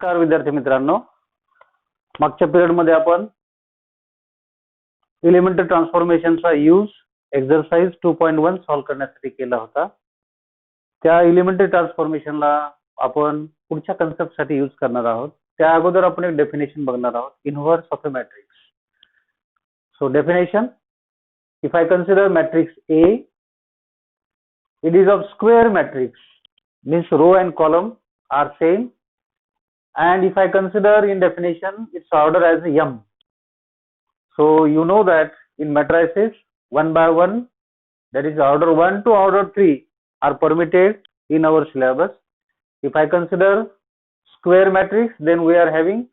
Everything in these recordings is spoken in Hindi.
नमस्कार विद्यार्थी मित्रांनो, मागच्या पिरियडमध्ये आपण एलिमेंटरी ट्रान्सफॉर्मेशनचा यूज एक्सरसाइज 2.1 सॉल्व्ह करण्यासाठी केला होता. त्या एलिमेंटरी ट्रान्सफॉर्मेशनला आपण पुढच्या कन्सेप्टसाठी यूज करणार आहोत. त्या अगोदर आपण एक डेफिनेशन बघणार आहोत, inverse of a matrix. So definition, if I consider matrix A, it is of square matrix, means row and column are same, and if I consider in definition its order as m. So you know that in matrices 1 by 1, that is order 1 to order 3 are permitted in our syllabus. If I consider square matrix, then we are having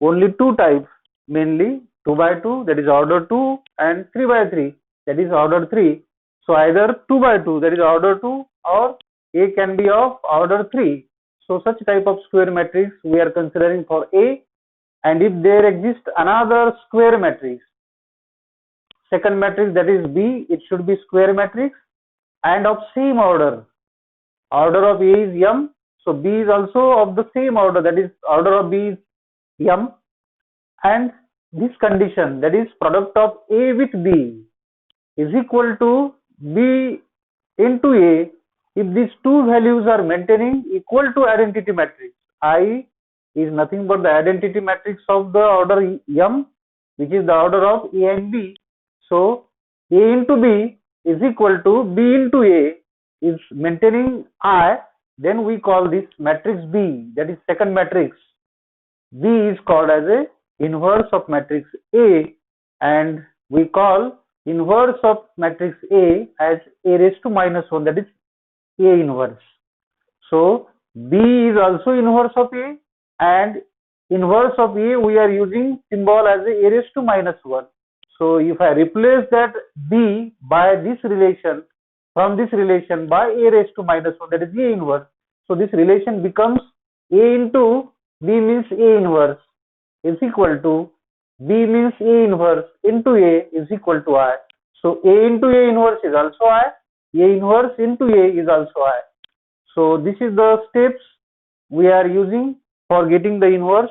only two types, mainly 2 by 2, that is order 2, and 3 by 3, that is order 3. So either 2 by 2, that is order 2, or A can be of order 3. So such type of square matrix we are considering for A. And if there exists another square matrix, second matrix, that is B, it should be square matrix and of same order. Order of A is m, so B is also of the same order, that is order of B is m. And this condition, that is product of A with B, is equal to B into A if these two values are maintaining equal to identity matrix. I is nothing but the identity matrix of the order m, which is the order of A and B. So A into B is equal to B into A is maintaining I, then we call this matrix B, that is second matrix. B is called as a inverse of matrix A, and we call inverse of matrix A as A raised to minus 1, that is A inverse. So B is also inverse of A, and inverse of A we are using symbol as A raised to minus 1. So if I replace that B by this relation, from this relation by A raised to minus 1, that is A inverse. So this relation becomes A into B means A inverse is equal to B means A inverse into A is equal to I. So A into A inverse is also I, A inverse into A is also I. So this is the steps we are using for getting the inverse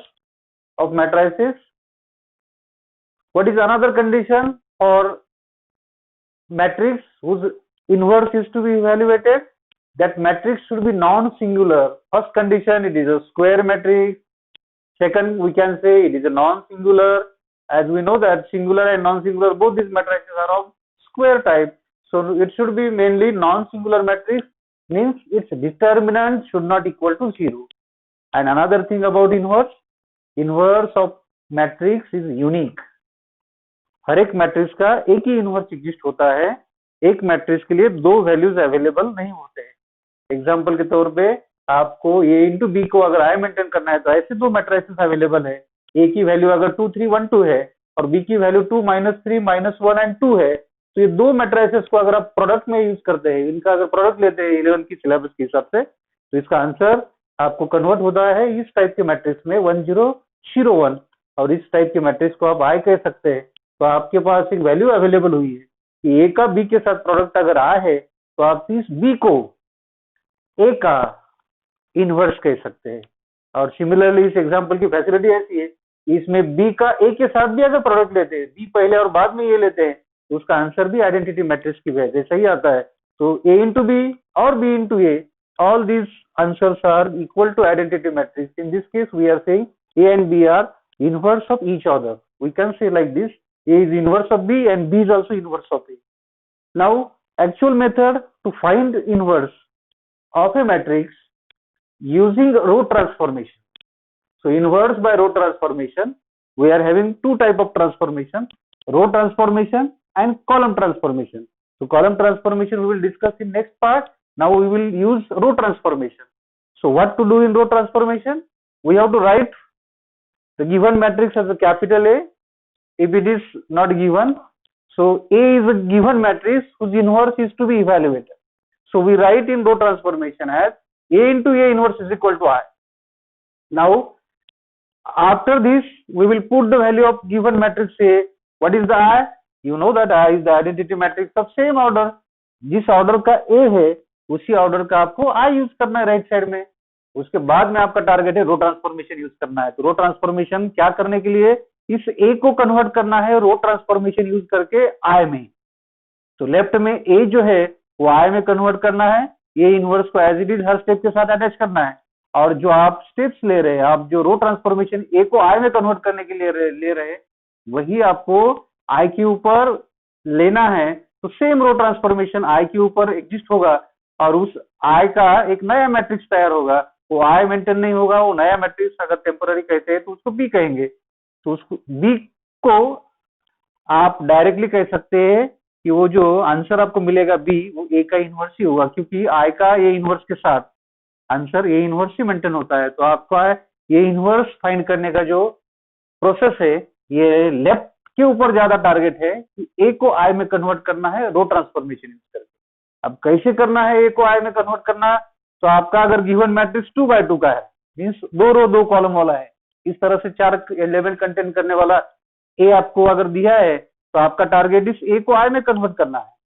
of matrices. What is another condition for matrix whose inverse is to be evaluated? That matrix should be non-singular. First condition, it is a square matrix. Second, we can say it is a non-singular. As we know that singular and non-singular, both these matrices are of square type. So it should be mainly non-singular matrix, means its determinant should not equal to 0. And another thing about inverse, inverse of matrix is unique. हर एक मैट्रिक्स का एक ही इनवर्स एग्जिस्ट होता है. एक मैट्रिक्स के लिए दो वैल्यूज अवेलेबल नहीं होते हैं. एग्जांपल के तौर पे आपको A इंटू बी को अगर I मेंटेन करना है तो ऐसे दो मैट्रिसेस अवेलेबल है. A की वैल्यू अगर 2 3 1 2 है और B की वैल्यू 2 -3 -1 एंड 2 है, तो ये दो मैट्रिसेस को अगर आप प्रोडक्ट में यूज करते हैं, इनका अगर प्रोडक्ट लेते हैं 11 की सिलेबस के हिसाब से, तो इसका आंसर आपको कन्वर्ट होता है इस टाइप के मैट्रिक्स में 1 0 0 1. और इस टाइप के मैट्रिक्स को आप I कह सकते हैं. तो आपके पास एक वैल्यू अवेलेबल हुई है कि A का B के साथ प्रोडक्ट अगर I है, तो आप इस B को A का इनवर्स कह सकते हैं. और सिमिलरली इस एग्जांपल की फैसिलिटी ऐसी है, इसमें B का A के साथ भी अगर प्रोडक्ट लेते हैं, B पहले और बाद में ये लेते हैं, तो उसका आंसर भी आइडेंटिटी मैट्रिक्स की वजह से ही आता है. तो A इंटू बी और B into A, all these answers are equal to identity matrix. In this case we are saying A and B are inverse of each other. We can say like this, A is inverse of B and B is also inverse of A. Now actual method to find inverse of a matrix using row transformation. So inverse by row transformation, we are having two type of transformation, row transformation and column transformation. So column transformation we will discuss in next part. Now we will use row transformation. So what to do in row transformation? We have to write the given matrix as a capital A. If it is not given, so A is a given matrix whose inverse is to be evaluated. So we write in row transformation as A into A inverse is equal to I. Now after this we will put the value of given matrix A. What is the I? You know that I is the identity matrix of same order. जिस ऑर्डर का A है उसी ऑर्डर का आपको I यूज करना है राइट साइड में. उसके बाद में आपका टारगेट है रो ट्रांसफॉर्मेशन यूज करना है। तो रो ट्रांसफॉर्मेशन क्या करने के लिए, इस ए को कन्वर्ट करना है रो ट्रांसफॉर्मेशन यूज करके आई में। तो लेफ्ट में ए जो है वो आई में कन्वर्ट करना है, ये इनवर्स को एज इट इज हर स्टेप के साथ अटैच करना है। और जो आप स्टेप्स ले रहे हैं, आप जो रो ट्रांसफॉर्मेशन ए को आई में कन्वर्ट करने के लिए ले रहे हैं, वही आपको आई के ऊपर लेना है। तो सेम रो ट्रांसफॉर्मेशन आई के ऊपर एग्जिस्ट होगा और उस आई का एक नया मैट्रिक्स तैयार होगा। वो आई मेंटेन नहीं होगा, वो नया मैट्रिक्स अगर टेम्पररी कहते हैं तो उसको बी कहेंगे। तो उसको बी को आप डायरेक्टली कह सकते हैं कि वो जो आंसर आपको मिलेगा बी, वो ए का इनवर्स ही होगा, क्योंकि आई का ए इनवर्स के साथ answer A inverse he maintain होता है। तो आपका ये इनवर्स फाइंड करने का जो प्रोसेस है, ये लेफ्ट के ऊपर ज्यादा टारगेट है कि ए को आई में कन्वर्ट करना है रो ट्रांसफॉर्मेशन यूज करके। अब कैसे करना है ए को आई में कन्वर्ट करना, तो आपका अगर गिवन मैट्रिक्स 2x2 का है, मीन्स 2 रो 2 कॉलम वाला है, इस तरह से 4 एलिमेंट कंटेन करने वाला ए आपको अगर दिया है, तो आपका टारगेट इस ए को आई में कन्वर्ट करना है।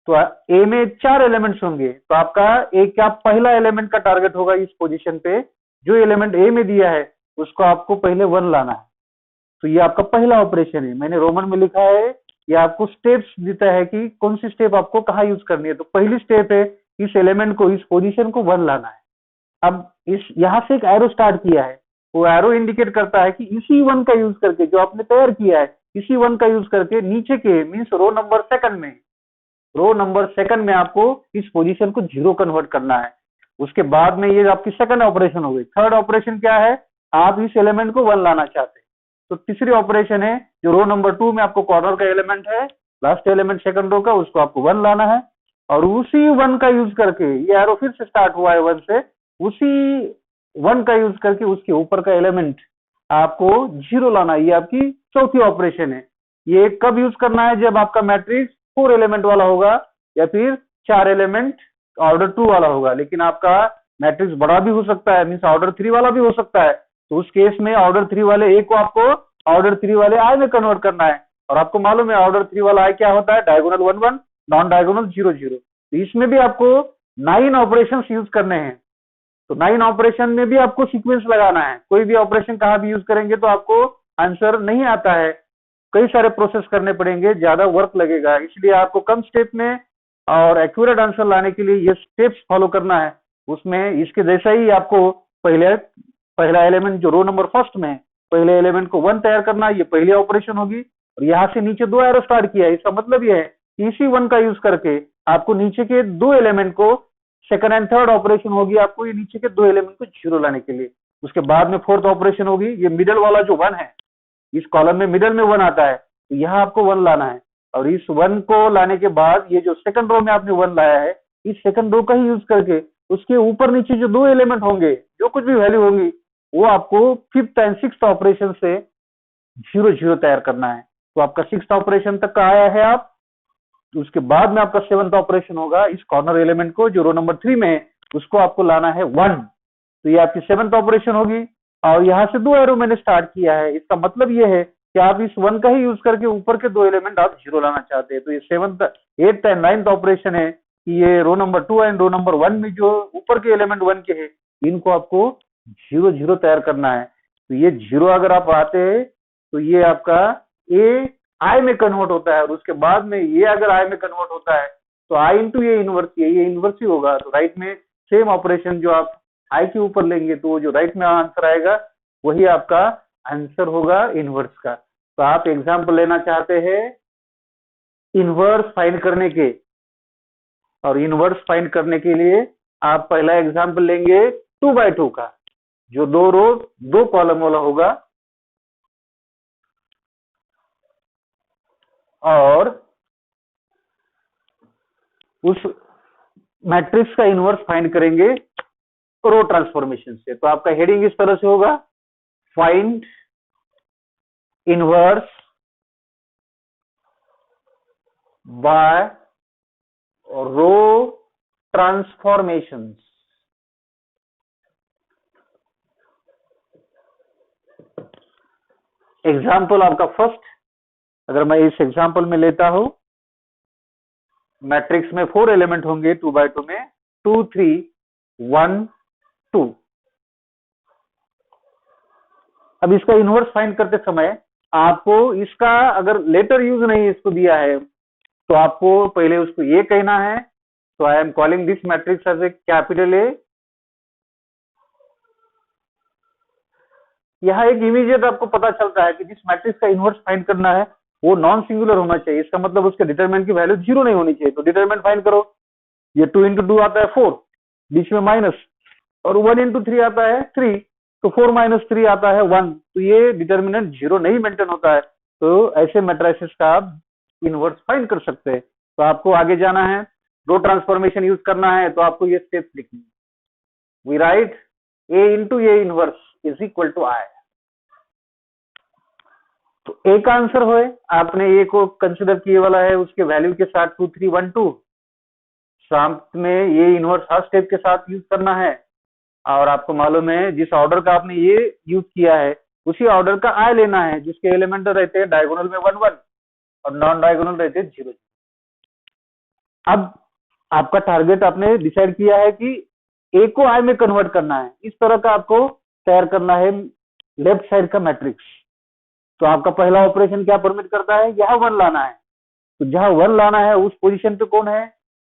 तो ए में 4 एलिमेंट्स होंगे, तो आपका ए का पहला एलिमेंट का टारगेट होगा इस पोजीशन पे, जो एलिमेंट ए में दिया है उसको आपको पहले 1 लाना है। तो ये आपका पहला ऑपरेशन है, मैंने रोमन में लिखा है, ये आपको स्टेप्स देता है कि कौन सी स्टेप आपको कहाँ यूज करनी है। तो पहली स्टेप है इस एलिमेंट को, इस पोजीशन को 1 लाना है। अब इस यहां से एक एरो स्टार्ट किया है, वो एरो इंडिकेट करता है कि इसी 1 का यूज करके, जो आपने तैयार किया है, इसी 1 का यूज करके नीचे के मीन्स रो नंबर सेकंड में आपको इस पोजीशन को 0 कन्वर्ट करना है। उसके बाद में ये आपकी सेकंड ऑपरेशन हो गई। थर्ड ऑपरेशन क्या है, आप इस एलिमेंट को 1 लाना चाहते हैं। तो तीसरी ऑपरेशन है जो रो नंबर 2 में आपको कॉर्नर का एलिमेंट है, लास्ट एलिमेंट सेकंड रो का, उसको आपको 1 लाना है। और उसी 1 का यूज करके, ये एरो फिर से स्टार्ट हुआ है 1 से, उसी 1 का यूज करके उसके ऊपर का एलिमेंट आपको 0 लाना है। ये आपकी चौथी ऑपरेशन है। ये कब यूज करना है, जब आपका मैट्रिक्स 4 एलिमेंट वाला होगा या फिर 4 एलिमेंट ऑर्डर 2 वाला होगा। लेकिन आपका मैट्रिक्स बड़ा भी हो सकता है, मीन्स ऑर्डर 3 वाला भी हो सकता है। तो उस केस में ऑर्डर 3 वाले ए को आपको ऑर्डर 3 वाले आई में कन्वर्ट करना है। और आपको मालूम है ऑर्डर 3 वाला आई क्या होता है, डायगोनल 1 1, नॉन डायगोनल 0 0। तो इसमें भी आपको 9 ऑपरेशंस यूज करने हैं। तो 9 ऑपरेशन में भी आपको सीक्वेंस लगाना है। कोई भी ऑपरेशन कहाँ भी यूज करेंगे तो आपको आंसर नहीं आता है, कई सारे प्रोसेस करने पड़ेंगे, ज्यादा वर्क लगेगा। इसलिए आपको कम स्टेप में और एक्यूरेट आंसर लाने के लिए ये स्टेप्स फॉलो करना है। उसमें इसके जैसा ही आपको पहला एलिमेंट जो रो नंबर फर्स्ट में है, पहले एलिमेंट को 1 तैयार करना, ये पहली ऑपरेशन होगी। और यहाँ से नीचे 2 एरो स्टार्ट किया है, इसका मतलब ये है कि इसी 1 का यूज करके आपको नीचे के 2 एलिमेंट को, सेकंड एंड थर्ड ऑपरेशन होगी आपको ये नीचे के 2 एलिमेंट को 0 लाने के लिए। उसके बाद में फोर्थ ऑपरेशन होगी, ये मिडल वाला जो 1 है, इस कॉलम में मिडल में 1 आता है, तो यहाँ आपको 1 लाना है। और इस 1 को लाने के बाद ये जो सेकंड रो में आपने 1 लाया है, इस सेकंड रो का ही यूज करके उसके ऊपर नीचे जो 2 एलिमेंट होंगे, जो कुछ भी वैल्यू होंगी, वो आपको फिफ्थ एंड सिक्स्थ ऑपरेशन से 0 0 तैयार करना है। तो आपका सिक्स्थ ऑपरेशन तक का आया है आप। तो उसके बाद में आपका 7th ऑपरेशन होगा, इस कॉर्नर एलिमेंट को जो रो नंबर 3 में है उसको आपको लाना है 1। तो ये आपकी 7th ऑपरेशन होगी। और यहाँ से 2 एरो मैंने स्टार्ट किया है, इसका मतलब ये है कि आप इस 1 का ही यूज करके ऊपर के 2 एलिमेंट आप 0 लाना चाहते हैं। तो ये 7th 8th and 9th operation है कि ये row number 2 and row number 1 में जो ऊपर के एलिमेंट 1 के हैं, इनको आपको 0 0 तैयार करना है। तो ये 0 अगर आप आते हैं तो ये आपका ए आई में कन्वर्ट होता है। और उसके बाद में ये अगर आई में कन्वर्ट होता है तो आई इंटू ये इनवर्स, ये इनवर्स ही होगा। तो राइट में सेम ऑपरेशन जो आप आई के ऊपर लेंगे, तो जो राइट में आंसर आएगा वही आपका आंसर होगा इनवर्स का। तो आप एग्जाम्पल लेना चाहते हैं इनवर्स फाइंड करने के, और इनवर्स फाइंड करने के लिए आप पहला एग्जाम्पल लेंगे 2x2 का, जो 2 रो 2 कॉलम वाला होगा। और उस मैट्रिक्स का इनवर्स फाइंड करेंगे रो ट्रांसफॉर्मेशन से। तो आपका हेडिंग इस तरह से होगा, find inverse by row transformations. Example आपका फर्स्ट, अगर मैं इस एग्जाम्पल में लेता हूं, मैट्रिक्स में 4 एलिमेंट होंगे 2x2 में, 2 3 1 2। अब इसका इनवर्स फाइंड करते समय आपको इसका अगर लेटर यूज नहीं इसको दिया है तो आपको पहले उसको ये कहना है, तो I am calling this matrix as A capital A. यहाँ एक इमीडिएट आपको पता चलता है कि जिस मैट्रिक्स का इनवर्स फाइंड करना है वो नॉन सिंगुलर होना चाहिए, इसका मतलब उसके डिटरमिनेंट की वैल्यू 0 नहीं होनी चाहिए। तो डिटरमिनेंट फाइंड करो, ये 2 into 2 आता है 4, बीच में माइनस, और 1 into 3 आता है 3, तो 4 - 3 आता है 1, तो ये डिटरमिनेंट 0 नहीं मेंटेन होता है। तो ऐसे मैट्रिसेस का आप इनवर्स फाइंड कर सकते हैं। तो आपको आगे जाना है, रो ट्रांसफॉर्मेशन यूज करना है, तो आपको ये स्टेप्स लिखनी है। We write A into A inverse is equal to I। तो ए का आंसर होए, आपने ए को कंसिडर किए वाला है, उसके वैल्यू के साथ 2 3 1 2 साथ में ये इनवर्स हर स्टेप के साथ यूज करना है। और आपको मालूम है जिस ऑर्डर का आपने ये यूज किया है उसी ऑर्डर का आई लेना है, जिसके एलिमेंट रहते हैं डायगोनल में 1 1 और नॉन डायगोनल रहते हैं 0 0। अब आपका टारगेट आपने डिसाइड किया है कि ए को आई में कन्वर्ट करना है, इस तरह का आपको तैयार करना है लेफ्ट साइड का मैट्रिक्स। तो आपका पहला ऑपरेशन क्या परमिट करता है, यहाँ 1 लाना है। तो जहां 1 लाना है उस पोजीशन पे कौन है,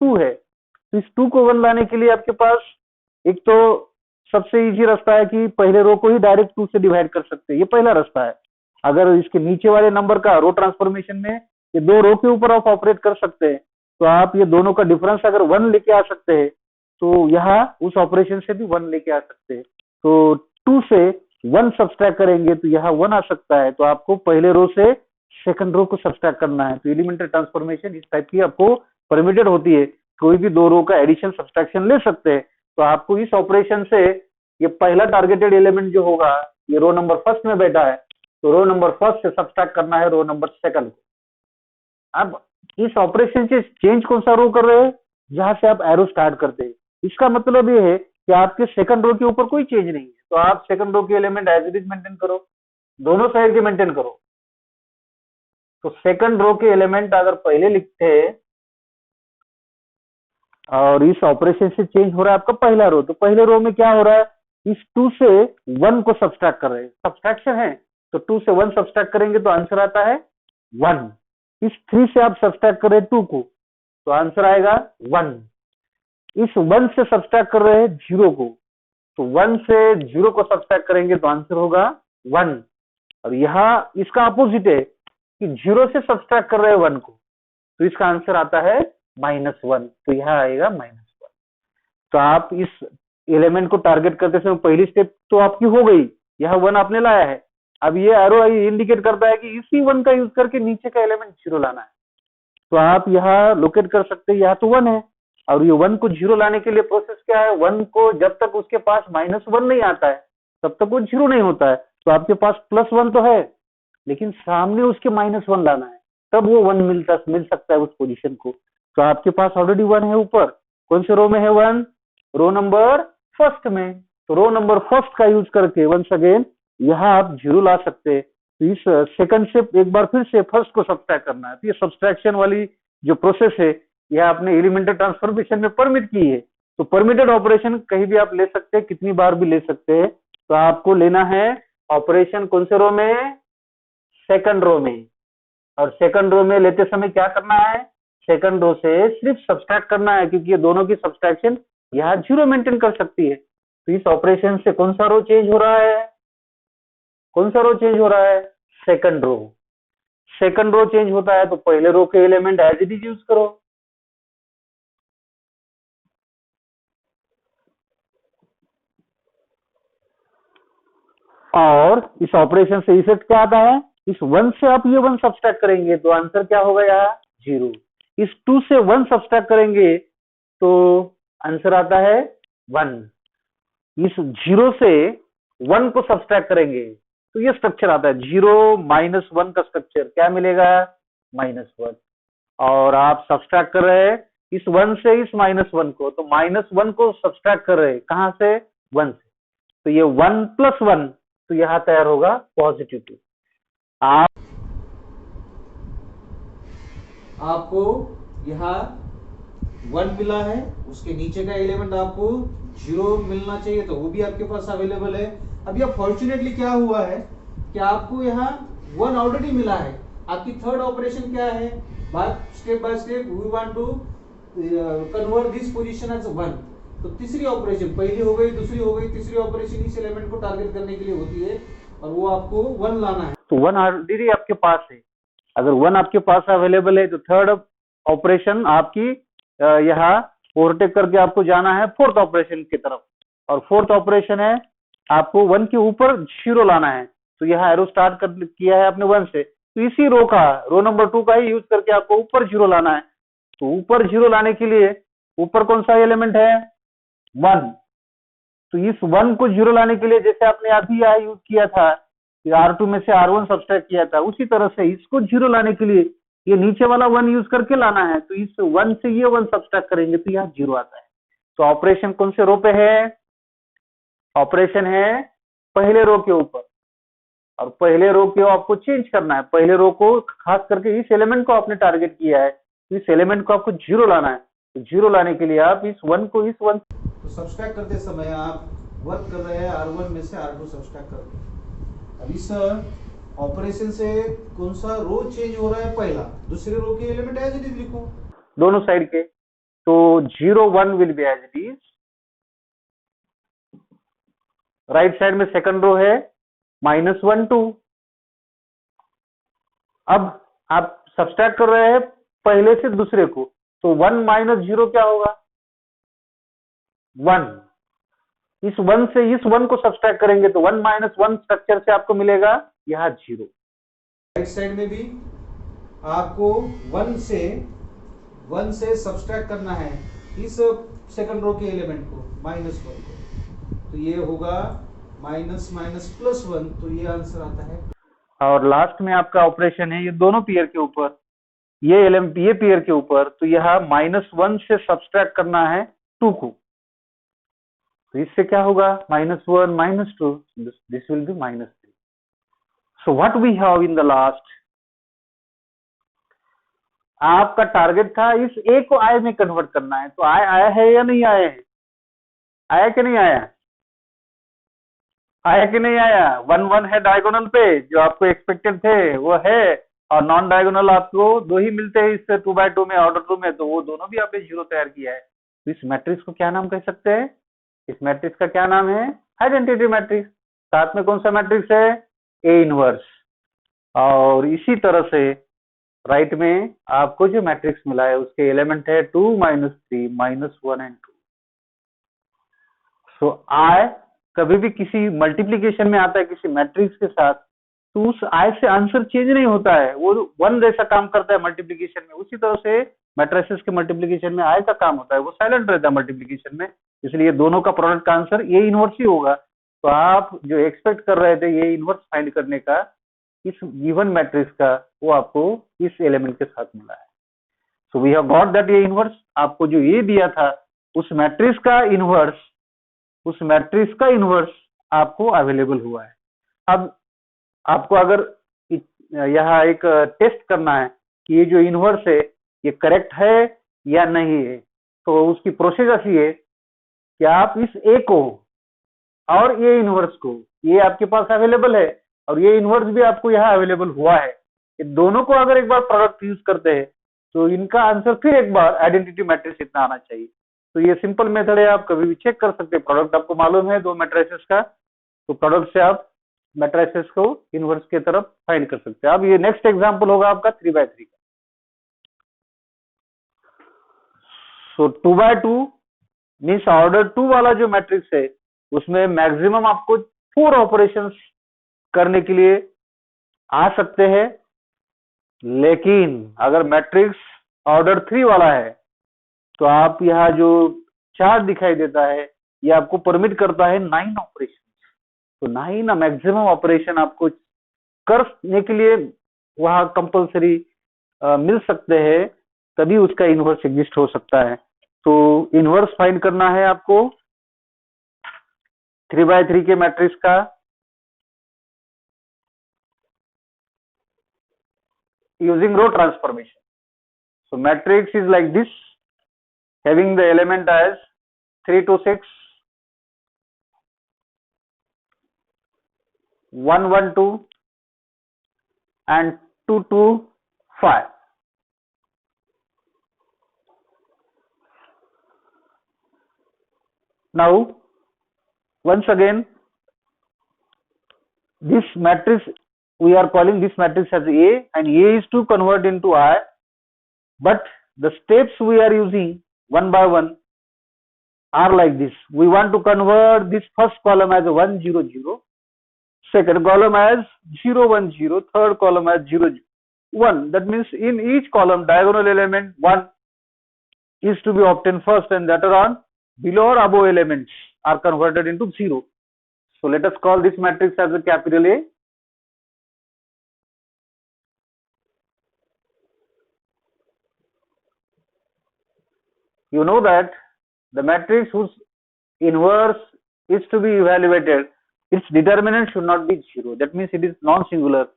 2 है। तो इस 2 को 1 लाने के लिए आपके पास एक तो सबसे इजी रास्ता है कि पहले रो को ही डायरेक्ट 2 से डिवाइड कर सकते हैं, ये पहला रास्ता है। अगर इसके नीचे वाले नंबर का रो ट्रांसफॉर्मेशन में ये 2 रो के ऊपर आप ऑपरेट कर सकते हैं, तो आप ये दोनों का डिफरेंस अगर 1 लेके आ सकते हैं तो यहाँ उस ऑपरेशन से भी 1 लेके आ सकते हैं। तो 2 से 1 सब्सट्रैक्ट करेंगे तो यहाँ 1 आ सकता है। तो आपको पहले रो से सेकंड रो को सब्सट्रैक्ट करना है। तो एलिमेंट्री ट्रांसफॉर्मेशन इस टाइप की आपको परमिटेड होती है, कोई भी 2 रो का एडिशन सब्सट्रैक्शन ले सकते हैं। तो आपको इस ऑपरेशन से ये पहला टारगेटेड एलिमेंट जो होगा ये रो नंबर फर्स्ट में बैठा है, तो रो नंबर फर्स्ट से सब्सट्रैक्ट करना है रो नंबर सेकंड को। अब इस ऑपरेशन से चेंज कौन सा रो कर रहे हैं, जहां से आप एरो स्टार्ट करते हैं। इसका मतलब ये है कि आपके सेकंड रो के ऊपर कोई चेंज नहीं है, तो आप सेकंड रो के element as it is maintain करो, दोनों साइड के मेंटेन करो। तो सेकंड रो के एलिमेंट अगर पहले लिखते हैं और इस ऑपरेशन से चेंज हो रहा है आपका पहला रो, तो पहले रो में क्या हो रहा है, इस 2 से 1 को सब्सट्रैक्ट कर रहे हैं, सब्सट्रैक्शन है। तो 2 से 1 सब्सट्रैक्ट करेंगे तो आंसर आता है 1। इस 3 से आप सब्सट्रैक्ट कर रहे हैं 2 को, तो आंसर आएगा 1। इस 1 से सब्सट्रैक्ट कर रहे हैं 0 को, तो 1 से 0 को सब्सट्रैक्ट करेंगे तो आंसर होगा 1। और यहाँ इसका अपोजिट है कि 0 से सब्सट्रैक्ट कर रहे हैं 1 को, तो इसका आंसर आता है -1। तो यहाँ आएगा -1। तो आप इस एलिमेंट को टारगेट करते समय पहली स्टेप तो आपकी हो गई, यहाँ 1 आपने लाया है। अब ये एरो इंडिकेट करता है कि इसी 1 का यूज करके नीचे का एलिमेंट 0 लाना है। तो आप यहाँ लोकेट कर सकते हैं, यहाँ तो 1 है और ये 1 को 0 लाने के लिए प्रोसेस क्या है, 1 को जब तक उसके पास -1 नहीं आता है तब तक वो 0 नहीं होता है। तो आपके पास +1 तो है, लेकिन सामने उसके -1 लाना है, तब वो 1 मिल सकता है उस पोजीशन को। तो आपके पास ऑलरेडी 1 है ऊपर, कौन से रो में है 1, रो नंबर फर्स्ट में। तो रो नंबर फर्स्ट का यूज करके वंस अगेन यहाँ आप 0 ला सकते हैं। तो इस सेकंड से एक बार फिर से फर्स्ट को सब्सट्रैक्ट करना है। तो ये सब्सट्रैक्शन वाली जो प्रोसेस है यह आपने एलिमेंट्री ट्रांसफॉर्मेशन में परमिट की है। तो परमिटेड ऑपरेशन कहीं भी आप ले सकते हैं, कितनी बार भी ले सकते हैं। तो आपको लेना है ऑपरेशन कौन से रो में, सेकंड रो में। और सेकंड रो में लेते समय क्या करना है, सेकंड रो से सिर्फ सब्सट्रैक्ट करना है, क्योंकि ये दोनों की सब्सट्रैक्शन यहाँ 0 मेंटेन कर सकती है। तो इस ऑपरेशन से कौन सा रो चेंज हो रहा है, कौन सा रो चेंज हो रहा है, second row. Second row change होता है तो पहले रो के element as it is use करो। और इस ऑपरेशन से इफेक्ट क्या आता है, इस 1 से आप ये 1 सब्सट्रैक्ट करेंगे तो आंसर क्या होगा यहाँ 0। इस 2 से 1 सब्सट्रैक्ट करेंगे तो आंसर आता है 1। इस 0 से 1 को सब्सट्रैक्ट करेंगे तो ये स्ट्रक्चर आता है 0 - 1 का स्ट्रक्चर, क्या मिलेगा -1। और आप सब्सट्रैक्ट कर रहे हैं इस 1 से इस -1 को, तो -1 को सब्सट्रैक्ट कर रहे हैं कहां से, 1 से। तो ये 1 + 1, तो यहाँ तैयार होगा +2। आपको यहाँ 1 मिला है, उसके नीचे का एलिमेंट आपको 0 मिलना चाहिए, तो वो भी आपके पास अवेलेबल है। अभी अब फॉर्चुनेटली क्या हुआ है कि आपको यहाँ 1 ऑलरेडी मिला है। आपकी थर्ड ऑपरेशन क्या है, step by step we want to convert this position as 1। तो तीसरी ऑपरेशन, पहली हो गई, दूसरी हो गई, तीसरी ऑपरेशन इस एलिमेंट को टारगेट करने के लिए होती है और वो आपको 1 लाना है। तो 1 ऑलरेडी आपके पास है। अगर 1 आपके पास अवेलेबल है तो थर्ड ऑपरेशन आपकी यहाँ ओवरटेक करके आपको जाना है फोर्थ ऑपरेशन की तरफ, और फोर्थ ऑपरेशन है आपको 1 के ऊपर 0 लाना है। तो यहाँ एरो स्टार्ट कर किया है आपने 1 से, तो इसी रो नंबर 2 का ही यूज करके आपको ऊपर 0 लाना है। तो ऊपर 0 लाने के लिए ऊपर कौन सा एलिमेंट है, 1। तो इस 1 को 0 लाने के लिए जैसे आपने अभी यहाँ यूज किया था, R2 में से R1 सब्सट्रैक्ट किया था, उसी तरह से इसको 0 लाने के लिए ये नीचे वाला 1 यूज करके लाना है। तो इस 1 से ये 1 सब्सट्रैक्ट करेंगे तो यहाँ 0 आता है। तो ऑपरेशन कौन से रो पे है, ऑपरेशन है पहले रो के ऊपर, और पहले रो को आपको चेंज करना है। पहले रो को खास करके इस एलिमेंट को आपने टारगेट किया है, तो इस एलिमेंट को आपको 0 लाना है। तो 0 लाने के लिए आप इस 1 को इस 1 तो सब्सट्रैक्ट करते समय आप वर्क कर रहे हैं R1 में से R2 सब्सट्रैक्ट करके। अब इस ऑपरेशन से कौन सा रो चेंज हो रहा है, पहला, दूसरे रो के एलिमेंट एज इट इज लिखो दोनों साइड के। तो 0 1 will be as it is, right side में सेकंड रो है -1 2। अब आप सब्सट्रैक्ट कर रहे हैं पहले से दूसरे को, तो 1 - 0 क्या होगा, 1। इस 1 से इस 1 को सब्सट्रैक्ट करेंगे तो 1 - 1 स्ट्रक्चर से आपको मिलेगा यहाँ 0। राइट साइड में भी आपको 1 से सब्सट्रैक्ट करना है इस सेकंड रो के एलिमेंट को, -1 को। तो ये होगा -+1, तो ये आंसर आता है। और लास्ट में आपका ऑपरेशन है ये दोनों पेयर के ऊपर, ये पेयर के ऊपर, तो यहाँ -1 से सब्सट्रैक्ट करना है 2 को। तो इससे क्या होगा, -1 - 2, this will be -3। So what we have in the last, आपका टारगेट था इस ए को आई में कन्वर्ट करना है। तो आई आया है या नहीं आया है, आया कि नहीं आया, आया कि नहीं आया। 1 1 है डायगोनल पे, जो आपको एक्सपेक्टेड थे वो है, और नॉन डायगोनल आपको 2 ही मिलते हैं इससे 2x2 में, ऑर्डर 2 में, तो वो दोनों भी आपने 0 तैयार किया है। तो इस मैट्रिक्स को क्या नाम कह सकते हैं, इस मैट्रिक्स का क्या नाम है, आइडेंटिटी मैट्रिक्स। साथ में कौन सा मैट्रिक्स है, ए इनवर्स। और इसी तरह से राइट में आपको जो मैट्रिक्स मिला है उसके एलिमेंट है 2 - 3 -1 एंड 2। सो आई कभी भी किसी मल्टीप्लीकेशन में आता है किसी मैट्रिक्स के साथ, तो उस आई से आंसर चेंज नहीं होता है, वो 1 जैसा काम करता है मल्टीप्लीकेशन में। उसी तरह से मैट्रिसेस के मल्टीप्लीकेशन में आई का काम होता है, वो साइलेंट रहता है मल्टीप्लीकेशन में, इसलिए दोनों का प्रोडक्ट का आंसर ये इनवर्स ही होगा। तो आप जो एक्सपेक्ट कर रहे थे ये इनवर्स फाइंड करने का इस गिवन मैट्रिक्स का, वो आपको इस एलिमेंट के साथ मिला है। So we have got that ये इनवर्स, आपको जो ये दिया था उस मैट्रिक्स का इनवर्स, उस मैट्रिक्स का इनवर्स आपको अवेलेबल हुआ है। अब आपको अगर यहाँ एक टेस्ट करना है कि ये जो इनवर्स है ये करेक्ट है या नहीं है, तो उसकी प्रोसेस ऐसी है कि आप इस ए को और ये इनवर्स को, ये आपके पास अवेलेबल है और ये इनवर्स भी आपको यहाँ अवेलेबल हुआ है, ये दोनों को अगर एक बार प्रोडक्ट यूज करते हैं तो इनका आंसर फिर एक बार आइडेंटिटी मैट्रिक्स इतना आना चाहिए। तो ये सिंपल मेथड है, आप कभी भी चेक कर सकते हैं। प्रोडक्ट आपको मालूम है दो मैट्रिसेस का, तो प्रोडक्ट से आप मैट्रिसेस को इनवर्स की तरफ फाइंड कर सकते हैं। अब ये नेक्स्ट एग्जांपल होगा आपका 3x3 का। सो 2x2 मीन्स ऑर्डर 2 वाला जो मैट्रिक्स है उसमें मैक्सिमम आपको 4 ऑपरेशंस करने के लिए आ सकते हैं, लेकिन अगर मैट्रिक्स ऑर्डर 3 वाला है तो आप यहाँ जो चार्ट दिखाई देता है ये आपको परमिट करता है 9 ऑपरेशन। तो 9 मैक्सिमम ऑपरेशन आपको करने के लिए वहां कंपलसरी मिल सकते हैं, तभी उसका इनवर्स एग्जिस्ट हो सकता है। तो इनवर्स फाइंड करना है आपको 3x3 के मैट्रिक्स का। Using row transformation, so matrix is like this, having the element as 3 to 6, 1 1 2 and 2 2 5. Now once again, this matrix, we are calling this matrix as A, and A is to convert into I, but the steps we are using one by one are like this. We want to convert this first column as 1 0 0, second column as 0 1 0, third column as 0 0 1. That means in each column diagonal element 1 is to be obtained first, and later on below or above elements are converted into 0. So let us call this matrix as a capital A. You know that the matrix whose inverse is to be evaluated, its determinant should not be 0. That means it is non-singular.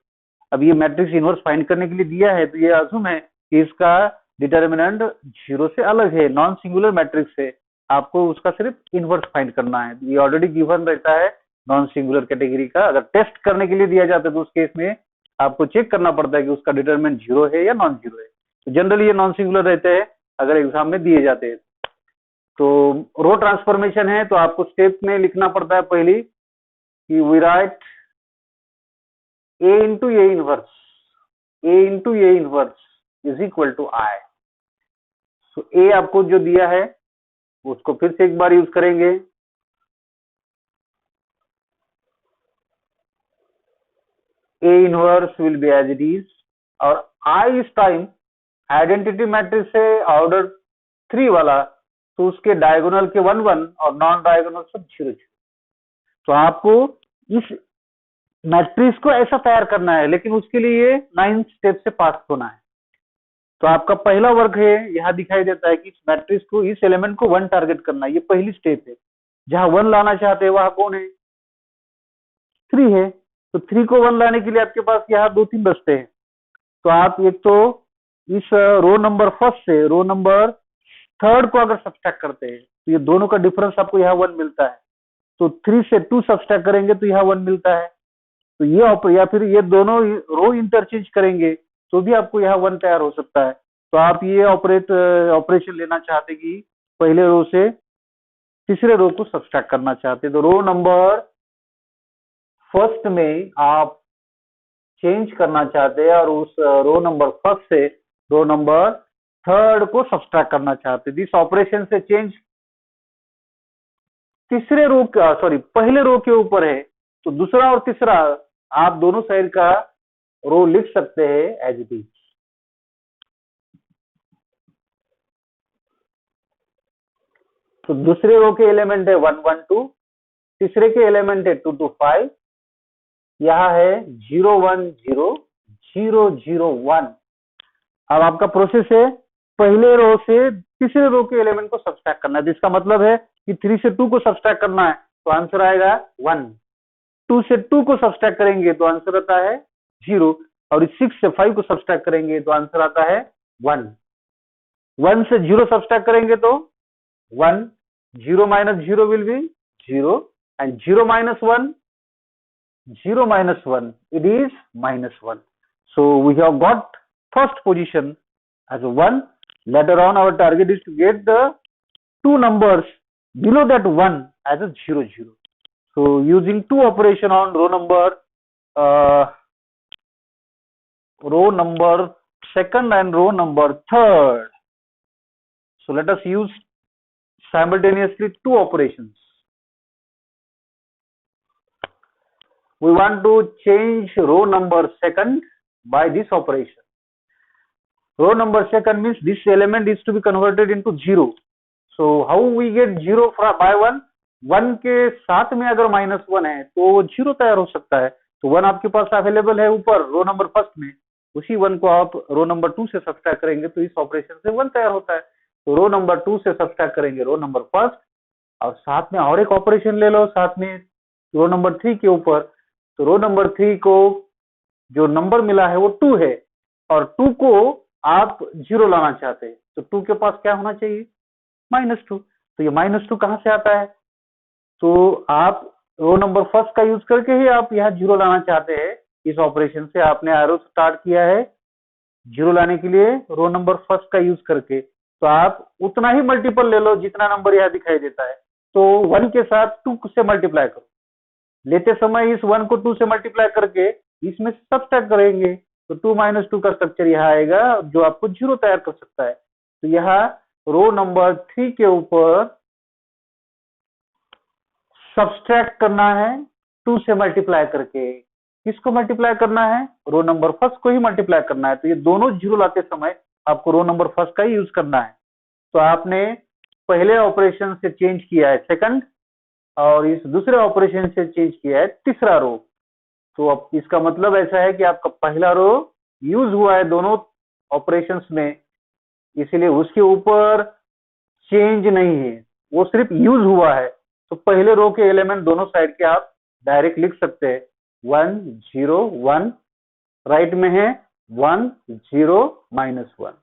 अब ये मैट्रिक्स इनवर्स फाइंड करने के लिए दिया है, तो ये अज्यूम है कि इसका डिटर्मिनेंट 0 से अलग है, नॉन सिंगुलर मैट्रिक्स है, आपको उसका सिर्फ इनवर्स फाइंड करना है. ये ऑलरेडी गिवन रहता है नॉन सिंगुलर कैटेगरी का. अगर टेस्ट करने के लिए दिया जाता है तो उस केस में आपको चेक करना पड़ता है कि उसका डिटर्मिनेंट 0 है या नॉन 0 है. तो जनरली ये नॉन सिंगुलर रहते हैं अगर एग्जाम में दिए जाते हैं. तो रो ट्रांसफॉर्मेशन है, तो आपको स्टेप में लिखना पड़ता है पहली कि we write A into A inverse, A into A inverse is equal to I. So A आपको जो दिया है उसको फिर से एक बार यूज करेंगे. A inverse will be as it is, और I इस टाइम आइडेंटिटी मैट्रिक्स है ऑर्डर 3 वाला, तो उसके डायगोनल के 1 1 और नॉन डायगोनल सब 0 0. तो आपको इस मैट्रिक्स को ऐसा तैयार करना है, लेकिन उसके लिए 9 स्टेप से पास होना है. तो आपका पहला वर्क है, यहाँ दिखाई देता है कि इस मैट्रिक्स को, इस एलिमेंट को 1 टारगेट करना है. ये पहली स्टेप है. जहां 1 लाना चाहते हैं वहां कौन है? 3 है. तो 3 को 1 लाने के लिए आपके पास यहाँ 2-3 रास्ते हैं. तो आप एक तो इस रो नंबर फर्स्ट से रो नंबर थर्ड को अगर सब्सट्रैक्ट करते हैं तो ये दोनों का डिफरेंस आपको यहाँ 1 मिलता है. तो 3 से 2 सब्सट्रैक्ट करेंगे तो यहाँ 1 मिलता है. तो ये या फिर ये दोनों रो इंटरचेंज करेंगे तो भी आपको यहाँ 1 तैयार हो सकता है. तो आप ये ऑपरेशन लेना चाहते कि पहले रो से तीसरे रो को सब्सट्रैक्ट करना चाहते, तो रो नंबर फर्स्ट में आप चेंज करना चाहते हैं और उस रो नंबर फर्स्ट से रो नंबर थर्ड को सब्सट्रैक्ट करना चाहते. दिस ऑपरेशन से चेंज तीसरे रो का, सॉरी पहले रो के ऊपर है, तो दूसरा और तीसरा आप दोनों साइड का रो लिख सकते हैं एज इट इज. तो दूसरे रो के एलिमेंट है 1 1 2, तीसरे के एलिमेंट है 2 2 5, यह है 0 1 0 0 0 1. अब आपका प्रोसेस है पहले रो से तीसरे रो के एलिमेंट को सब्सट्रैक्ट करना है. जिसका मतलब है कि 3 से 2 को सब्सट्रैक्ट करना है, तो आंसर आएगा 1. 2 से 2 को सब्सट्रैक्ट करेंगे तो आंसर आता है 0, और 6 से 5 को सब्सट्रैक्ट करेंगे तो आंसर आता है 1. 1 से 0 सब्सट्रैक्ट करेंगे तो 1, 0 minus 0 will be 0, and 0 minus 1, 0 minus 1, it is minus 1. So we have got first position as a 1. Later on our target is to get the 2 numbers below that 1 as a 0 0. So using 2 operation on row number second and row number third. So let us use simultaneously 2 operations. We want to change row number second by this operation. Row number second means this element is to be converted into 0. So how we get 0 by 1? 1 के साथ में अगर -1 है तो वो 0 तैयार हो सकता है. तो 1 आपके पास अवेलेबल है ऊपर रो नंबर फर्स्ट में, उसी 1 को आप रो नंबर 2 से सब्सट्रैक्ट करेंगे तो इस ऑपरेशन से 1 तैयार होता है. तो रो नंबर 2 से सब्सट्रैक्ट करेंगे रो नंबर फर्स्ट, और साथ में और एक ऑपरेशन ले लो साथ में रो नंबर 3 के ऊपर. तो रो नंबर 3 को जो नंबर मिला है वो 2 है, और 2 को आप 0 लाना चाहते हैं, तो 2 के पास क्या होना चाहिए? -2. तो ये -2 कहां से आता है? तो आप रो नंबर फर्स्ट का यूज करके ही आप यहाँ जीरो लाना चाहते हैं। इस ऑपरेशन से आपने एरो स्टार्ट किया है जीरो लाने के लिए रो नंबर फर्स्ट का यूज करके, तो आप उतना ही मल्टीपल ले लो जितना नंबर यहाँ दिखाई देता है। तो 1 के साथ 2 से मल्टीप्लाई करो, लेते समय इस 1 को 2 से मल्टीप्लाई करके इसमें सब्ट्रैक्ट करेंगे तो 2 - 2 का स्ट्रक्चर यहाँ आएगा जो आपको जीरो तैयार कर सकता है। तो यहाँ रो नंबर 3 के ऊपर सब्ट्रैक्ट करना है 2 से मल्टीप्लाई करके। किसको मल्टीप्लाई करना है? रो नंबर फर्स्ट को ही मल्टीप्लाई करना है। तो ये दोनों जीरो लाते समय आपको रो नंबर फर्स्ट का ही यूज करना है। तो आपने पहले ऑपरेशन से चेंज किया है सेकंड, और इस दूसरे ऑपरेशन से चेंज किया है तीसरा रो। तो अब इसका मतलब ऐसा है कि आपका पहला रो यूज हुआ है दोनों ऑपरेशंस में, इसीलिए उसके ऊपर चेंज नहीं है, वो सिर्फ यूज हुआ है। तो पहले रो के एलिमेंट दोनों साइड के आप डायरेक्ट लिख सकते हैं 1 0 1, राइट में है 1 0 -1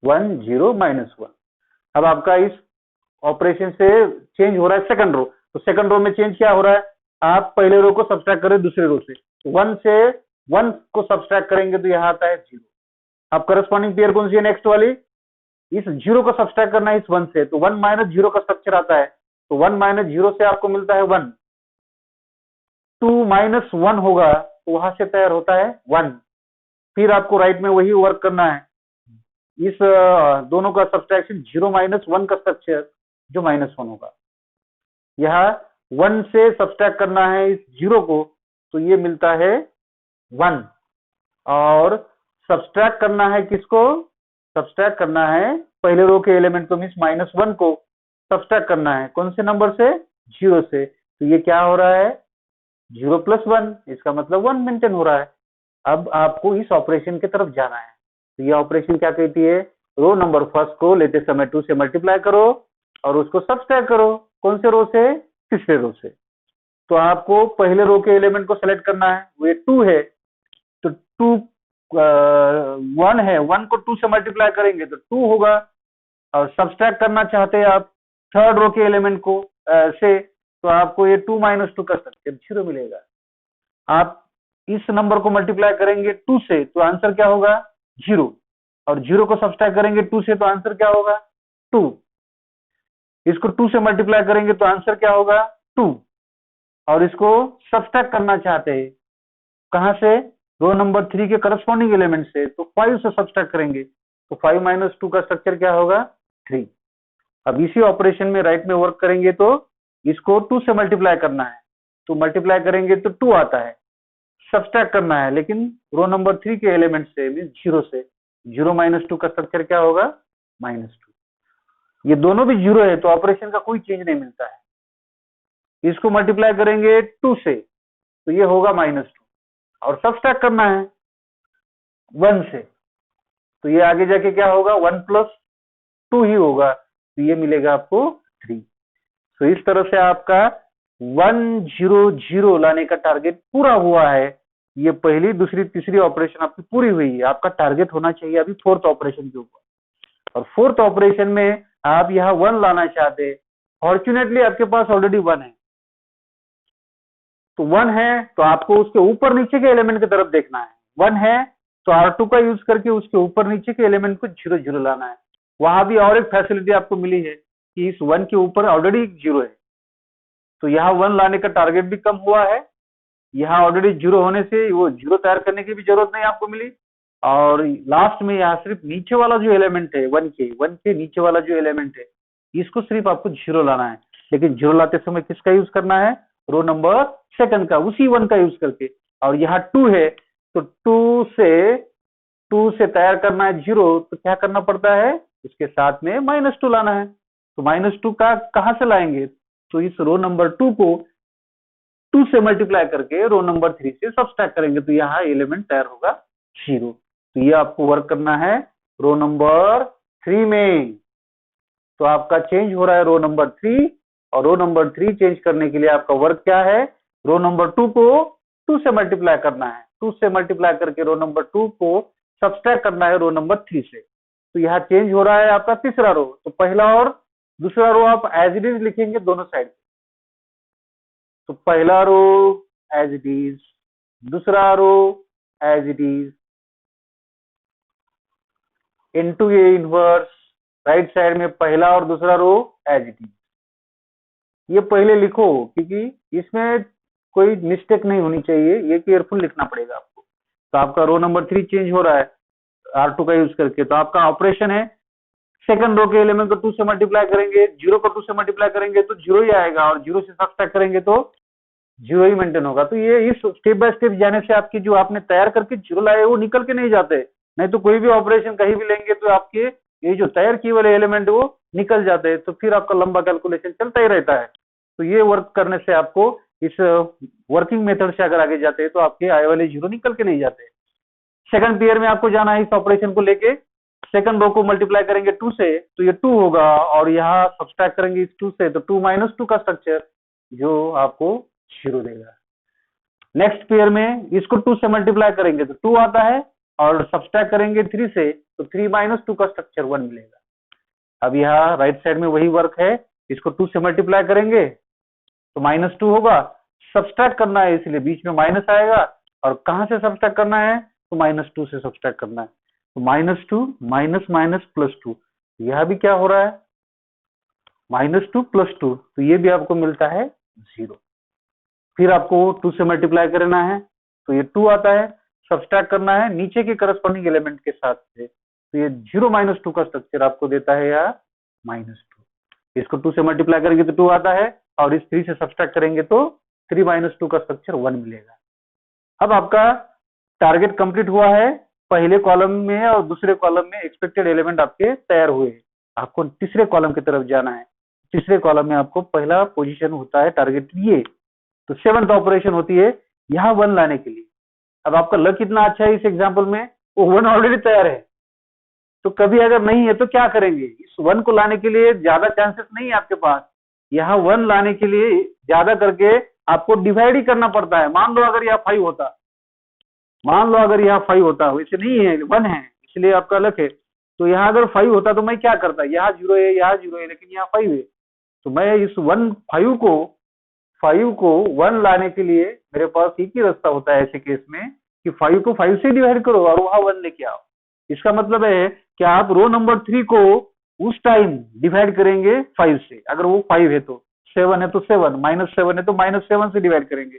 1 0 -1। अब आपका इस ऑपरेशन से चेंज हो रहा है सेकंड रो, तो सेकंड रो में चेंज क्या हो रहा है? आप पहले रो को सब्ट्रैक्ट करें दूसरे रो से, 1 से 1 को सब्ट्रैक्ट करेंगे तो यहाँ आता है 0। अब करस्पॉन्डिंग पेयर कौन सी है नेक्स्ट वाली? इस 0 को सब्ट्रैक्ट करना है इस 1 से, तो 1 - 0 का स्ट्रक्चर आता है। तो 1 - 0 से आपको मिलता है 1, 2 - 1 होगा तो वहां से तैयार होता है 1। फिर आपको राइट में वही वर्क करना है, इस दोनों का सब्ट्रैक्शन 0 - 1 का स्ट्रक्चर जो -1 होगा। यहाँ 1 से सब्ट्रैक्ट करना है इस 0 को, तो ये मिलता है 1। और सब्ट्रैक्ट करना है किसको? सब्ट्रैक्ट करना है पहले रो के एलिमेंट को, मीन्स -1 को सब्ट्रैक्ट करना है कौन से नंबर से? 0 से। तो ये क्या हो रहा है? 0 + 1, इसका मतलब 1 मेंटेन हो रहा है। अब आपको इस ऑपरेशन की तरफ जाना है। तो ये ऑपरेशन क्या कहती है? रो नंबर फर्स्ट को लेते समय 2 से मल्टीप्लाई करो और उसको सब्ट्रैक्ट करो कौन से रो से? तीसरे रो से। तो आपको पहले रो के एलिमेंट को सेलेक्ट करना है, वो 2 है, तो 2 1 है, 1 को 2 से मल्टीप्लाई करेंगे तो 2 होगा। और सब्ट्रैक्ट करना चाहते हैं आप थर्ड रो के एलिमेंट को से, तो आपको ये 2 - 2 का स्ट्रक्चर 0 मिलेगा। आप इस नंबर को मल्टीप्लाई करेंगे 2 से तो आंसर क्या होगा? 0। और 0 को सब्ट्रैक्ट करेंगे 2 से तो आंसर क्या होगा? 2। इसको 2 से मल्टीप्लाई करेंगे तो आंसर क्या होगा? 2। और इसको सब्ट्रैक्ट करना चाहते हैं कहां से? रो नंबर 3 के करस्पॉन्डिंग एलिमेंट से, तो 5 से सब्ट्रैक्ट करेंगे तो 5 - 2 का स्ट्रक्चर क्या होगा? 3। अब इसी ऑपरेशन में राइट में वर्क करेंगे तो इसको 2 से मल्टीप्लाई करना है, तो मल्टीप्लाई करेंगे तो 2 आता है। सब्ट्रैक्ट करना है लेकिन रो नंबर 3 के एलिमेंट से, मीन 0 से, 0 - 2 का स्ट्रक्चर क्या होगा? -2। ये दोनों भी 0 है तो ऑपरेशन का कोई चेंज नहीं मिलता है। इसको मल्टीप्लाई करेंगे 2 से तो ये होगा -2, और सब्ट्रैक्ट करना है 1 से, तो ये आगे जाके क्या होगा? 1 + 2 ही होगा, तो ये मिलेगा आपको 3। तो इस तरह से आपका 1 0 0 लाने का टारगेट पूरा हुआ है। ये पहली दूसरी तीसरी ऑपरेशन आपकी पूरी हुई है। आपका टारगेट होना चाहिए अभी फोर्थ ऑपरेशन के ऊपर, और फोर्थ ऑपरेशन में आप यहाँ 1 लाना चाहते हैं। फॉर्चुनेटली आपके पास ऑलरेडी 1 है, तो 1 है तो आपको उसके ऊपर नीचे के एलिमेंट की तरफ देखना है। 1 है तो R2 का यूज करके उसके ऊपर नीचे के एलिमेंट को 0 0 लाना है। वहां भी और एक फैसिलिटी आपको मिली है कि इस 1 के ऊपर ऑलरेडी 0 है, तो यहाँ 1 लाने का टारगेट भी कम हुआ है। यहाँ ऑलरेडी 0 होने से वो 0 तैयार करने की भी जरूरत नहीं आपको मिली। और लास्ट में यहाँ सिर्फ नीचे वाला जो एलिमेंट है 1 के नीचे वाला जो एलिमेंट है, इसको सिर्फ आपको 0 लाना है। लेकिन 0 लाते समय किसका यूज करना है? रो नंबर सेकंड का, उसी 1 का यूज करके। और यहाँ 2 है तो 2 से तैयार करना है 0, तो क्या करना पड़ता है? इसके साथ में -2 लाना है। तो -2 का कहां से लाएंगे? तो इस रो नंबर 2 को 2 से मल्टीप्लाई करके रो नंबर 3 से सब्ट्रैक्ट करेंगे तो यहाँ एलिमेंट तैयार होगा 0। तो ये आपको वर्क करना है रो नंबर 3 में। तो आपका चेंज हो रहा है रो नंबर 3, और रो नंबर 3 चेंज करने के लिए आपका वर्क क्या है? रो नंबर 2 को 2 से मल्टीप्लाई करना है, 2 से मल्टीप्लाई करके रो नंबर 2 को सब्ट्रैक्ट करना है रो नंबर 3 से। तो यहाँ चेंज हो रहा है आपका तीसरा रो, तो पहला और दूसरा रो आप एज इट इज लिखेंगे दोनों साइड। तो पहला रो एज इट इज, दूसरा row as it is, into a inverse, right side में पहला और दूसरा रो एज इट इज। ये पहले लिखो क्योंकि इसमें कोई मिस्टेक नहीं होनी चाहिए, ये केयरफुल लिखना पड़ेगा आपको। तो आपका रो नंबर 3 चेंज हो रहा है R2 का यूज करके, तो आपका ऑपरेशन है सेकंड रो के एलिमेंट को 2 से मल्टीप्लाई करेंगे, 0 को 2 से मल्टीप्लाई करेंगे तो 0 ही आएगा, और 0 से सब्ट्रैक्ट करेंगे तो 0 ही मेंटेन होगा। तो ये इस स्टेप बाय स्टेप जाने से आपकी जो आपने तैयार करके 0 लाए वो निकल के नहीं जाते, नहीं तो कोई भी ऑपरेशन कहीं भी लेंगे तो आपके ये जो तैयार किए वाले एलिमेंट वो निकल जाते हैं, तो फिर आपका लंबा कैलकुलेशन चलता ही रहता है। तो ये वर्क करने से आपको इस वर्किंग मेथड से अगर आगे जाते हैं तो आपके आए वाले 0 निकल के नहीं जाते। सेकंड पेयर में आपको जाना है इस ऑपरेशन को लेके, सेकंड रो को मल्टीप्लाई करेंगे 2 से तो ये 2 होगा, और यहाँ सब्सट्रैक्ट करेंगे इस 2 से तो 2 - 2 का स्ट्रक्चर जो आपको 0 देगा। नेक्स्ट पेयर में इसको 2 से मल्टीप्लाई करेंगे तो 2 आता है, और सब्सट्रैक्ट करेंगे 3 से तो 3 - 2 का स्ट्रक्चर 1 मिलेगा। अब यहाँ राइट साइड में वही वर्क है, इसको 2 से मल्टीप्लाई करेंगे तो -2 होगा, सब्सट्रैक्ट करना है इसलिए बीच में माइनस आएगा, और कहां से सब्सट्रैक्ट करना है तो -2 से सब्सट्रैक्ट करना है, तो -2 माइनस माइनस +2, यह भी क्या हो रहा है -2 +2, तो ये भी आपको मिलता है 0। फिर आपको 2 से मल्टीप्लाई करना है तो ये 2 आता है, सब्सट्रैक्ट करना है नीचे के करस्पॉन्डिंग एलिमेंट के साथ से, तो ये 0 - 2 का स्ट्रक्चर आपको देता है या -2। इसको 2 से मल्टीप्लाई करेंगे तो 2 आता है, और इस 3 से सब्सट्रैक्ट करेंगे तो 3 - 2 का स्ट्रक्चर 1 मिलेगा। अब आपका टारगेट कंप्लीट हुआ है, पहले कॉलम में और दूसरे कॉलम में एक्सपेक्टेड एलिमेंट आपके तैयार हुए। आपको तीसरे कॉलम की तरफ जाना है, तीसरे कॉलम में आपको पहला पोजीशन होता है टारगेट ये, तो 7th ऑपरेशन होती है यहाँ 1 लाने के लिए। अब आपका लक कितना अच्छा है इस एग्जाम्पल में, वो 1 ऑलरेडी तैयार है, तो कभी अगर नहीं है तो क्या करेंगे, इस 1 को लाने के लिए ज्यादा चांसेस नहीं है आपके पास, यहाँ 1 लाने के लिए ज्यादा करके आपको डिवाइड ही करना पड़ता है। मान लो अगर यहाँ 5 होता, वैसे नहीं है 1 है इसलिए आपका लक है, तो यहाँ अगर 5 होता तो मैं क्या करता, यहाँ 0 है यहाँ 0 है लेकिन यहाँ 5 है, तो मैं इस 5 को 1 लाने के लिए मेरे पास एक ही रास्ता होता है ऐसे केस में कि 5 को 5 से डिवाइड करो और वहां 1 लेके आओ। इसका मतलब है कि आप रो नंबर 3 को उस टाइम डिवाइड करेंगे 5 से, अगर वो 5 है तो, 7 है तो 7, -7 है तो -7 से डिवाइड करेंगे,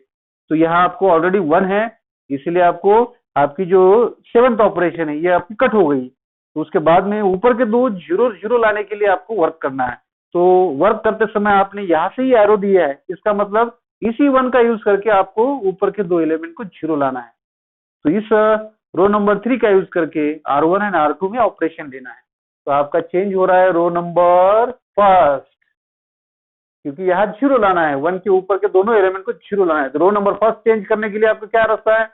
तो यहाँ आपको ऑलरेडी 1 है, इसलिए आपको आपकी जो 7th ऑपरेशन है ये आपकी कट हो गई, तो उसके बाद में ऊपर के 2 0 लाने के लिए आपको वर्क करना है। तो वर्क करते समय आपने यहाँ से ही एरो दिया है, इसका मतलब इसी 1 का यूज करके आपको ऊपर के 2 एलिमेंट को 0 लाना है। तो इस रो नंबर 3 का यूज करके R1 एंड R2 में ऑपरेशन लेना है। तो आपका चेंज हो रहा है रो नंबर फर्स्ट, क्योंकि यहाँ 0 लाना है, 1 के ऊपर के दोनों एलिमेंट को 0 लाना है। तो रो नंबर फर्स्ट चेंज करने के लिए आपका क्या रास्ता है,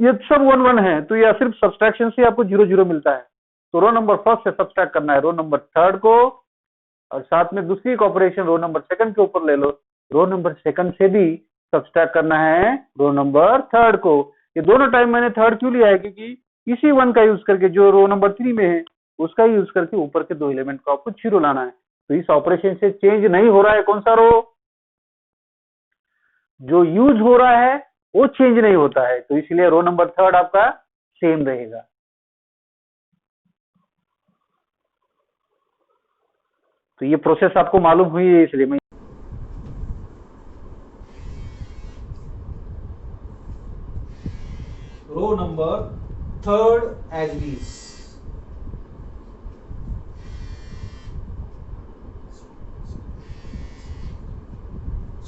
ये सब 1 1 है तो यह सिर्फ सब्सट्रैक्शन से आपको 0 0 मिलता है, तो रो नंबर फर्स्ट से सब्सट्रैक्ट करना है रो नंबर थर्ड को, और साथ में दूसरी एक ऑपरेशन रो नंबर सेकंड के ऊपर ले लो, रो नंबर सेकंड से भी सब्सट्रैक्ट करना है रो नंबर थर्ड को। ये दोनों टाइम मैंने थर्ड क्यों लिया है, क्योंकि इसी 1 का यूज करके जो रो नंबर 3 में है उसका यूज करके ऊपर के 2 एलिमेंट को आपको 0 लाना है। तो इस ऑपरेशन से चेंज नहीं हो रहा है कौन सा रो, जो यूज हो रहा है वो चेंज नहीं होता है, तो इसलिए रो नंबर थर्ड आपका सेम रहेगा। तो ये प्रोसेस आपको मालूम हुई है इसलिए मैं row number third as it is.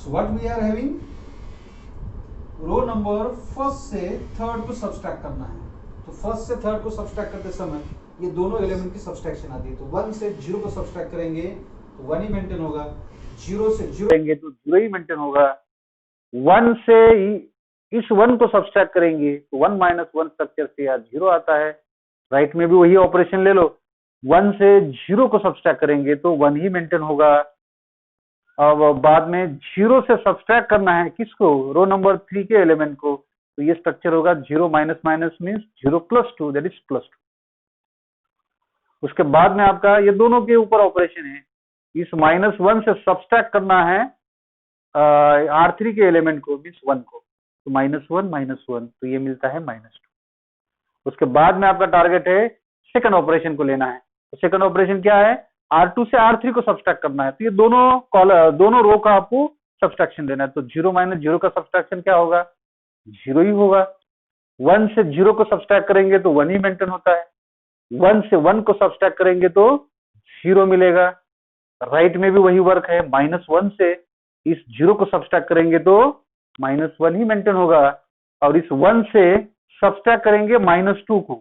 So what we are having, row number first से थर्ड को सब्सट्रैक्ट करना है, तो फर्स्ट से थर्ड को सब्सट्रैक्ट करते समय ये दोनों एलिमेंट की सब्सट्रैक्शन आती है, तो 1 से 0 को सब्सट्रैक्ट करेंगे तो 1 ही मेंटेन होगा, 0 से 0 करेंगे तो 0 ही मेंटेन होगा, 1 से इस 1 को सब्सट्रैक्ट करेंगे तो 1 - 1 स्ट्रक्चर से यार 0 आता है। राइट में भी वही ऑपरेशन ले लो, 1 से 0 को सब्सट्रैक्ट करेंगे तो 1 ही मेंटेन होगा। अब बाद में 0 से सब्सट्रैक्ट करना है किसको, रो नंबर 3 के एलिमेंट को, तो ये स्ट्रक्चर होगा 0 - मीन्स 0 + 2 दैट इज +2। उसके बाद में आपका ये दोनों के ऊपर ऑपरेशन है, इस -1 से सब्सट्रैक्ट करना है R3 के एलिमेंट को मीन्स 1 को, तो -1 तो ये मिलता है -2। उसके बाद में आपका टारगेट है सेकंड ऑपरेशन को लेना है। तो सेकंड ऑपरेशन क्या है, R2 से R3 को सब्सट्रैक्ट करना है। तो ये दोनों रो का आपको सब्सट्रैक्शन देना है। तो 0 - 0 का सब्सट्रैक्शन क्या होगा, 0 ही होगा। 1 से 0 को सब्सट्रैक्ट करेंगे तो 1 ही मेंटेन होता है। 1 से 1 को सब्सट्रैक्ट करेंगे तो 0 मिलेगा। राइट में भी वही वर्क है, -1 से इस 0 को सब्सट्रैक्ट करेंगे तो -1 ही मेंटेन होगा, और इस 1 से सब्सट्रैक्ट करेंगे -2 को,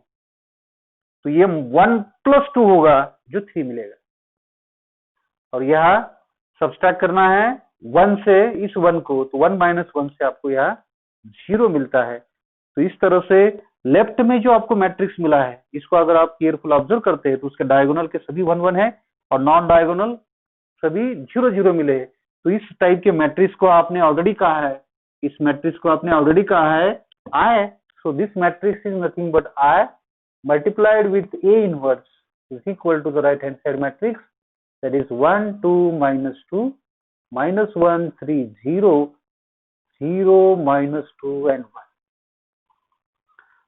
तो ये 1 + 2 होगा जो 3 मिलेगा। और यहाँ सब्सट्रैक्ट करना है 1 से इस 1 को, तो 1 - 1 से आपको यहाँ 0 मिलता है। तो इस तरह से लेफ्ट में जो आपको मैट्रिक्स मिला है, इसको अगर आप केयरफुल ऑब्जर्व करते हैं तो उसके डायगोनल के सभी 1 1 है और नॉन डायगोनल सभी 0 0 मिले हैं। तो इस टाइप के मैट्रिक्स को आपने ऑलरेडी कहा है, इस मैट्रिक्स को आपने ऑलरेडी कहा है I। So this matrix is nothing but I multiplied with A inverse is equal to the right hand side matrix, that is 1 2 -2 -1 3 0 0 -2 and 1।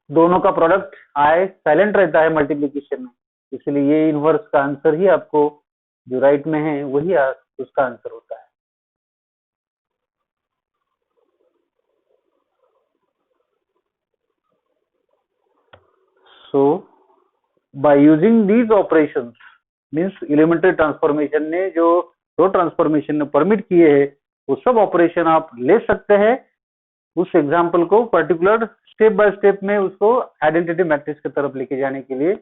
दोनों का प्रोडक्ट I साइलेंट रहता है मल्टीप्लीकेशन में, इसलिए ये इनवर्स का आंसर ही आपको जो राइट में है वही उसका आंसर होता है। So by using these operations means elementary transformation ने जो रो ट्रांसफॉर्मेशन ने परमिट किए हैं वो सब ऑपरेशन आप ले सकते हैं उस एग्जाम्पल को पर्टिकुलर स्टेप बाय स्टेप में उसको आइडेंटिटी मैट्रिक्स की तरफ लेके जाने के लिए।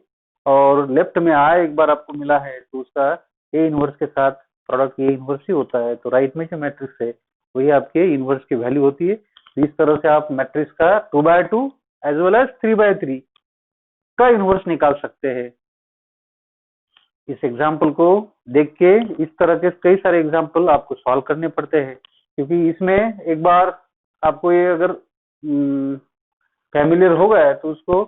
और लेफ्ट में आए एक बार आपको मिला है तो उसका ए इनवर्स के साथ प्रोडक्ट ए इनवर्स ही होता है, तो राइट में जो मैट्रिक्स है वही आपके इनवर्स की वैल्यू होती है। तो इस तरह से आप मैट्रिक्स का 2x2 as well as 3x3 का इनवर्स निकाल सकते हैं। इस एग्जाम्पल को देख के इस तरह के कई सारे एग्जाम्पल आपको सॉल्व करने पड़ते हैं, क्योंकि इसमें एक बार आपको ये अगर फैमिलियर हो गया है तो उसको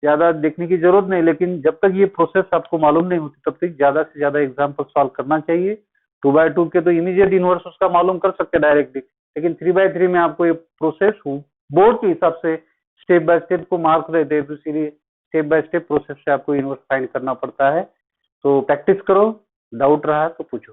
ज्यादा देखने की जरूरत नहीं, लेकिन जब तक ये प्रोसेस आपको मालूम नहीं होती तब तक ज्यादा से ज्यादा एग्जाम्पल सॉल्व करना चाहिए। 2x2 के तो इमीडिएट इनवर्स उसका मालूम कर सकते हैं डायरेक्टली, लेकिन 3x3 में आपको ये प्रोसेस बोर्ड के हिसाब से स्टेप बाय स्टेप को मार्क रहते हैं, तो इसीलिए स्टेप बाय स्टेप प्रोसेस से आपको इनवर्स फाइंड करना पड़ता है। तो प्रैक्टिस करो, डाउट रहा तो पूछो।